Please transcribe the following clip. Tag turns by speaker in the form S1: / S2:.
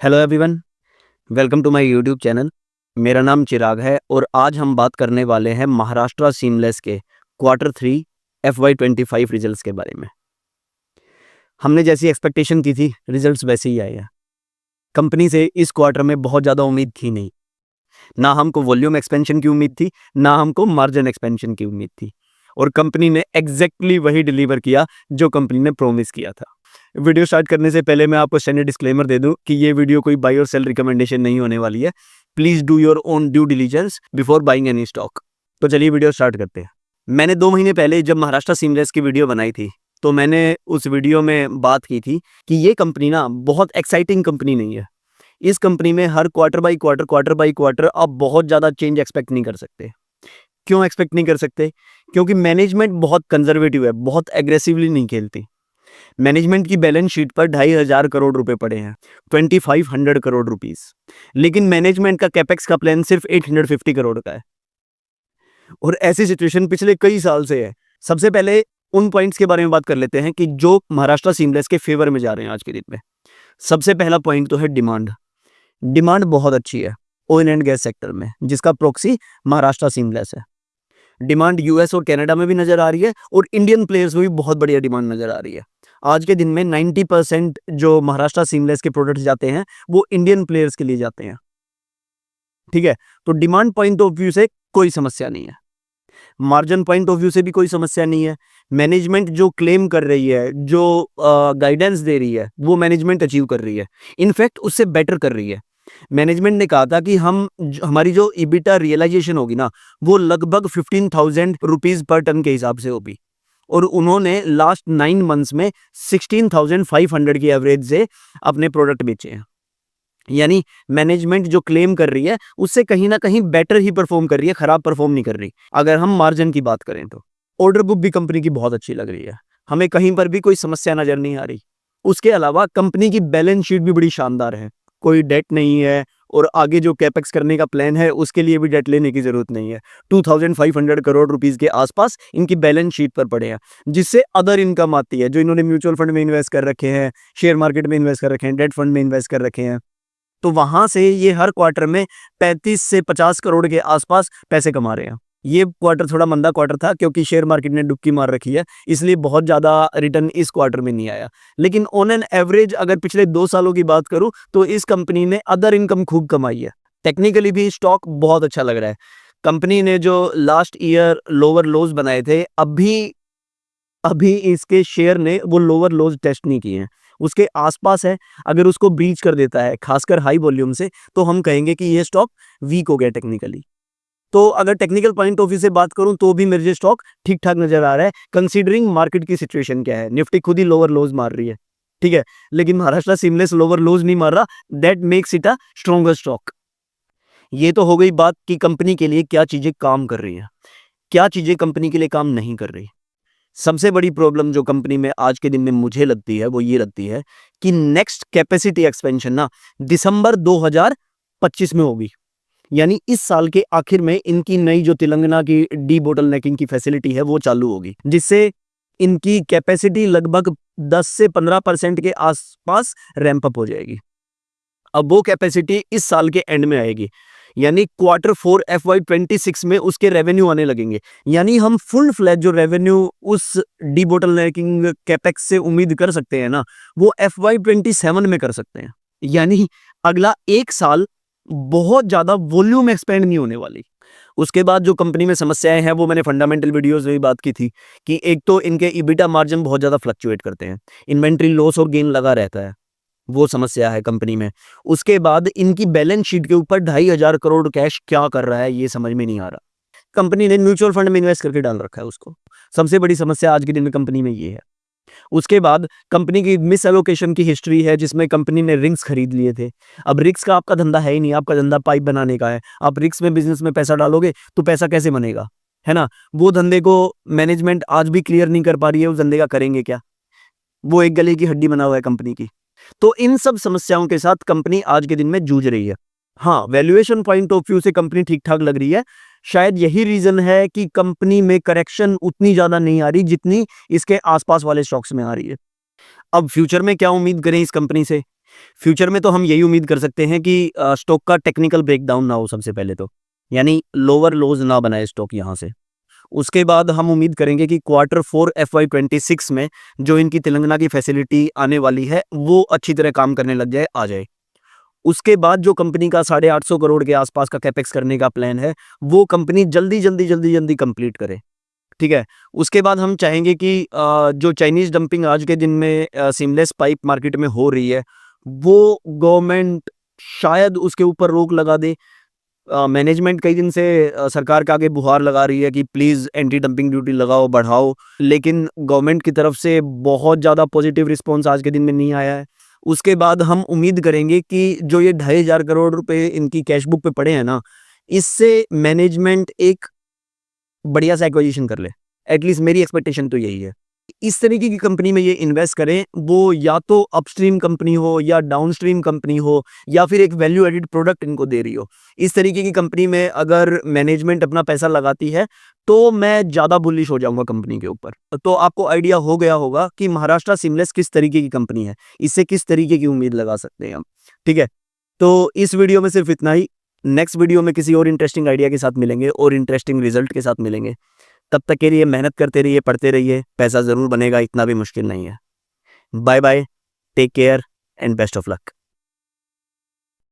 S1: Hello everyone, welcome to my YouTube channel. मेरा नाम चिराग है और आज हम बात करने वाले हैं महाराष्ट्र सीमलेस के क्वार्टर 3 FY25 रिजल्ट्स के बारे में। हमने जैसी एक्सपेक्टेशन की थी रिजल्ट्स वैसे ही आए हैं। कंपनी से इस क्वार्टर में बहुत ज़्यादा उम्मीद थी नहीं। ना हमको वॉल्यूम एक्सपेंशन की उम्मीद थी, ना हमको मार्जिन एक्सपेंशन की उम्मीद थी, और कंपनी ने एग्जैक्टली वही डिलीवर किया जो कंपनी ने प्रॉमिस किया था। वीडियो स्टार्ट करने से पहले मैं आपको स्टैंडर्ड डिस्क्लेमर दे दूं कि ये वीडियो कोई बाई और सेल रिकमेंडेशन नहीं होने वाली है। Please do your own due diligence before buying any stock. तो चलिए वीडियो स्टार्ट करते हैं। मैंने 2 महीने पहले जब महाराष्ट्र सीमलेस की वीडियो बनाई थी तो मैंने उस वीडियो में बात की थी कि ये कंपनी ना बहुत एक्साइटिंग कंपनी नहीं है। इस कंपनी में हर क्वार्टर बाई क्वार्टर आप बहुत ज़्यादा चेंज एक्सपेक्ट नहीं कर सकते। क्यों एक्सपेक्ट नहीं कर सकते? क्योंकि मैनेजमेंट बहुत कंजर्वेटिव है, बहुत एग्रेसिवली नहीं खेलती। मैनेजमेंट की बैलेंस शीट पर 2,500 करोड़ रुपए पड़े हैं, 2500 करोड़ रुपीस। लेकिन मैनेजमेंट का कैपेक्स का प्लान सिर्फ 850 करोड़ का है, और ऐसी सिचुएशन पिछले कई साल से है। सबसे पहले उन पॉइंट्स के बारे में बात कर लेते हैं कि जो महाराष्ट्र सीमलेस के फेवर में जा रहे हैं आज के दिन में। सबसे पहला पॉइंट तो है डिमांड। डिमांड बहुत अच्छी है ऑयल एंड गैस सेक्टर में, जिसका प्रोक्सी महाराष्ट्र सीमलेस है। डिमांड यूएस और कनाडा में भी नजर आ रही है, और इंडियन प्लेयर्स में भी बहुत बढ़िया डिमांड नजर आ रही है। आज के दिन में 90% जो महाराष्ट्र सीमलेस के प्रोडक्ट्स जाते हैं वो इंडियन प्लेयर्स के लिए जाते हैं। ठीक है, तो डिमांड पॉइंट ऑफ व्यू से कोई समस्या नहीं है, मार्जिन पॉइंट ऑफ व्यू से भी कोई समस्या नहीं है। मैनेजमेंट जो क्लेम कर रही है, जो गाइडेंस दे रही है, वो मैनेजमेंट अचीव कर रही है। इनफैक्ट उससे बेटर कर रही है। मैनेजमेंट ने कहा था कि हमारी जो इबिटा रियलाइजेशन होगी ना, वो लगभग 15,000 रुपीज पर टन के हिसाब से होगी, और उन्होंने लास्ट 9 मंथ्स में 16,500 की एवरेज से अपने प्रोडक्ट बेचे हैं। यानी मैनेजमेंट जो क्लेम कर रही है उससे कहीं ना कहीं बेटर ही परफॉर्म कर रही है, खराब परफॉर्म नहीं कर रही। अगर हम मार्जिन की बात करें तो ऑर्डर बुक भी कंपनी की बहुत अच्छी लग रही है, हमें कहीं पर भी कोई समस्या नजर नहीं आ रही। उसके अलावा कंपनी की बैलेंस शीट भी बड़ी शानदार है, कोई डेट नहीं है, और आगे जो कैपेक्स करने का प्लान है उसके लिए भी डेट लेने की जरूरत नहीं है। 2,500 करोड़ रुपीस के आसपास इनकी बैलेंस शीट पर पड़े हैं, जिससे अदर इनकम आती है, जो इन्होंने म्यूचुअल फंड में इन्वेस्ट कर रखे हैं, शेयर मार्केट में इन्वेस्ट कर रखे हैं, डेट फंड में इन्वेस्ट कर रखे हैं। तो वहां से ये हर क्वार्टर में 35 से 50 करोड़ के आसपास पैसे कमा रहे हैं। ये क्वार्टर थोड़ा मंदा क्वार्टर था क्योंकि शेयर मार्केट ने डुबकी मार रखी है, इसलिए बहुत ज्यादा रिटर्न इस क्वार्टर में नहीं आया। लेकिन ऑन एन एवरेज अगर पिछले 2 सालों की बात करूं तो इस कंपनी ने अदर इनकम खूब कमाई है। टेक्निकली भी स्टॉक बहुत अच्छा लग रहा है। कंपनी ने जो लास्ट ईयर लोअर लोज बनाए थे, अभी इसके शेयर ने वो लोअर लोज टेस्ट नहीं किए हैं, उसके आसपास है। अगर उसको ब्रीच कर देता है, खासकर हाई वॉल्यूम से, तो हम कहेंगे कि ये स्टॉक वीक हो गया टेक्निकली। तो अगर टेक्निकल पॉइंट ऑफ व्यू से बात करूं तो भी मेरे स्टॉक ठीक ठाक नजर आ रहा है, कंसीडरिंग मार्केट की सिचुएशन क्या है। निफ्टी खुद ही लोअर लोज मार रही है, ठीक है, लेकिन महाराष्ट्र सीमलेस लोअर लोज नहीं मार रहा। That makes it a stronger stock. ये तो हो गई बात कि कंपनी के लिए क्या चीजें काम कर रही हैं, क्या चीजें कंपनी के लिए काम नहीं कर रही। सबसे बड़ी प्रॉब्लम जो कंपनी में आज के दिन में मुझे लगती है वो ये लगती है कि नेक्स्ट कैपेसिटी एक्सपेंशन ना दिसंबर 2025 में होगी। यानी इस साल के आखिर में इनकी नई जो तेलंगाना की डी बोटलनेकिंग की फैसिलिटी है वो चालू होगी, जिससे इनकी कैपेसिटी लगभग 10 से 15% के आसपास रैंप अप हो जाएगी। अब वो कैपेसिटी इस साल के एंड में आएगी, यानी क्वार्टर 4 FY26 में उसके रेवेन्यू आने लगेंगे। यानी हम फुल फ्लैज जो रेवेन्यू उस डी बोटलनेकिंग कैपेक्स से उम्मीद कर सकते हैं ना, वो FY27 में कर सकते हैं। यानी अगला 1 साल बहुत ज्यादा वॉल्यूम एक्सपेंड नहीं होने वाली। उसके बाद जो कंपनी में समस्याएं हैं वो मैंने फंडामेंटल वीडियोस में भी बात की थी कि एक तो इनके इबिटा मार्जिन बहुत ज्यादा फ्लक्चुएट करते हैं, इन्वेंट्री लॉस और गेन लगा रहता है, वो समस्या है कंपनी में। उसके बाद इनकी बैलेंस शीट के ऊपर 2,500 करोड़ कैश क्या कर रहा है ये समझ में नहीं आ रहा। कंपनी ने म्यूचुअल फंड में इन्वेस्ट करके डाल रखा है उसको। सबसे बड़ी समस्या आज के दिन में कंपनी में ये है। उसके बाद कंपनी की मिस एलोकेशन की हिस्ट्री है, जिसमें कंपनी ने रिंग्स खरीद लिए थे। अब रिंग्स का आपका धंधा है ही नहीं, आपका धंधा पाइप बनाने का है। आप रिंग्स में बिजनेस में पैसा डालोगे तो पैसा कैसे बनेगा, है ना। वो धंधे को मैनेजमेंट आज भी क्लियर नहीं कर पा रही है, उस धंधे का करेंगे क्या। वो एक गले की हड्डी बना हुआ है कंपनी की। तो इन सब समस्याओं के साथ कंपनी आज के दिन में जूझ रही है। हाँ, वैल्यूएशन पॉइंट ऑफ व्यू से कंपनी ठीक ठाक लग रही है। शायद यही रीजन है कि कंपनी में करेक्शन उतनी ज्यादा नहीं आ रही जितनी इसके आसपास वाले स्टॉक्स में आ रही है। अब फ्यूचर में क्या उम्मीद करें इस कंपनी से? फ्यूचर में तो हम यही उम्मीद कर सकते हैं कि स्टॉक का टेक्निकल ब्रेकडाउन ना हो सबसे पहले तो, यानी लोअर लोज ना बनाए स्टॉक यहाँ से। उसके बाद हम उम्मीद करेंगे कि क्वार्टर 4 FY26 में जो इनकी तेलंगाना की फैसिलिटी आने वाली है वो अच्छी तरह काम करने लग जाए, आ जाए। उसके बाद जो कंपनी का 850 करोड़ के आसपास का कैपेक्स करने का प्लान है, वो कंपनी जल्दी कंप्लीट करे। ठीक है? उसके बाद हम चाहेंगे कि जो चाइनीज़ डंपिंग आज के दिन में सीमलेस पाइप मार्केट में हो रही है, वो गवर्नमेंट शायद उसके ऊपर रोक लगा दे। मैनेजमेंट कई दिन से सरकार के आगे गुहार लगा रही है कि प्लीज़ एंटी डंपिंग ड्यूटी लगाओ, बढ़ाओ, लेकिन गवर्नमेंट की तरफ से बहुत ज़्यादा पॉजिटिव रिस्पॉन्स आज के दिन में नहीं आया है। उसके बाद हम उम्मीद करेंगे कि जो ये 2,500 करोड़ रुपए इनकी कैश बुक पे पड़े हैं ना, इससे मैनेजमेंट एक बढ़िया सा एक्विजिशन कर ले। एटलीस्ट मेरी एक्सपेक्टेशन तो यही है। इस तरीके की कंपनी में ये इन्वेस्ट करें, वो या तो अपस्ट्रीम कंपनी हो या डाउनस्ट्रीम कंपनी हो या फिर एक वैल्यू एडेड प्रोडक्ट इनको दे रही हो। इस तरीके की कंपनी में अगर मैनेजमेंट अपना पैसा लगाती है, तो मैं ज़्यादा बुलिश हो जाऊँगा कंपनी के ऊपर। तो आपको आइडिया हो गया होगा कि महाराष्ट्र सीमलेस किस तरीके की कंपनी है, इससे किस तरीके की उम्मीद लगा सकते हैं हम। ठीक है? तो इस वीडियो में सिर्फ इतना ही। नेक्स्ट वीडियो में किसी और इंटरेस्टिंग आइडिया के साथ मिलेंगे और इंटरेस्टिंग रिजल्ट के साथ मिलेंगे। तब तक के लिए मेहनत करते रहिए, पढ़ते रहिए, पैसा ज़रूर बनेगा, इतना भी मुश्किल नहीं है। Bye bye, take care and best of luck.